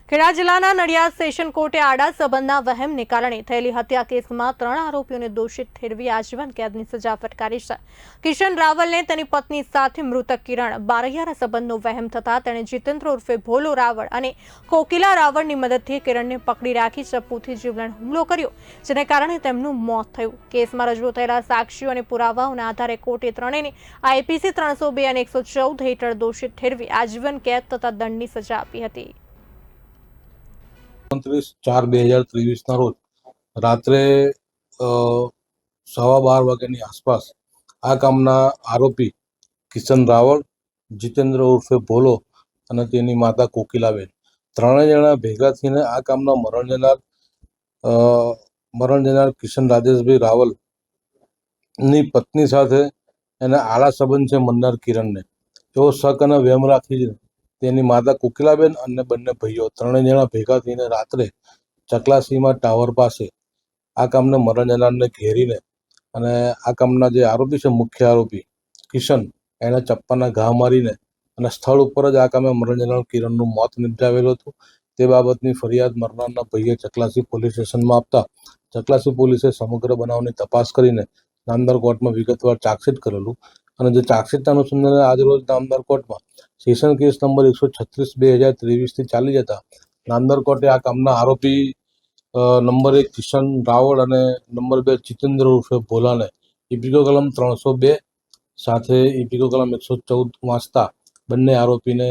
ખેડા જિલ્લાના નડિયાદ સેશન કોર્ટે આડા સંબંધના વહેમને કારણે થયેલી હત્યા કેસમાં 3 આરોપીઓને દોષિત ઠેરવી આજીવન કેદની સજા ફટકારી છે। કિશન રાવલને તેની પત્ની સાથે મૃતક કિરણ બારૈયાના સંબંધનો વહેમ થતા તેણે જીતેન્દ્ર ઉર્ફે ભોલો રાવળ અને કોકિલા રાવળની મદદથી કિરણને પકડી રાખી ચપ્પુથી જીવલેણ હુમલો કર્યો, જેને કારણે તેમનું મોત થયું। કેસમાં રજૂ થયેલા સાક્ષીઓ અને પુરાવાઓના આધારે કોર્ટે ત્રણેયને આઈપીસી 302 અને 114 હેઠળ દોષિત ઠેરવી આજીવન કેદ તથા દંડની સજા આપી હતી। 29/4/2023 રોજ રાત્રે 12:15 વાગ્યાની આસપાસ આ કામના આરોપી કિશન રાવળ, જીતેન્દ્ર ઉર્ફે ભોલો અને તેની માતા કોકિલાબેન ત્રણેય જણા ભેગા થઈને આ કામના મરણ જનાર કિશન રાજેશભાઈ રાવલની પત્ની સાથે એને આડા સંબંધ છે મરનાર કિરણને એવો શક અને વહેમ રાખી તેની માતા કોકિલાબેન અને બંને ભાઈઓ ત્રણેય જણા ભેગા થઈને રાત્રે ચકલાસીમાં ટાવર પાસે આ કામને મરણ જનારને ઘેરીને અને આ કામના જે આરોપી છે મુખ્ય આરોપી કિશન એને ચપ્પાના ઘા મારીને અને સ્થળ ઉપર જ આ કામે મરણ જનાર કિરણનું મોત નિપજાવેલું હતું। તે બાબતની ફરિયાદ મરનારના ભાઈએ ચકલાસી પોલીસ સ્ટેશનમાં આપતા ચકલાસી પોલીસે સમગ્ર બનાવની તપાસ કરીને નામદાર કોર્ટમાં વિગતવાર ચાર્જશીટ કરેલું અને જે ચાર્જશીટના અનુસંધાને આજરોજ નામદાર કોર્ટમાં સેશન કેસ નંબર 136/2023 ચાલી જતા નામદાર કોર્ટે આ કામના આરોપી નંબર 1 કિશન રાવળ અને નંબર 2 જીતેન્દ્ર ઉર્ફે ભોલાને ઇપીકો કલમ 302 સાથે ઇપીકો કલમ 114 વાંચતા બંને આરોપીને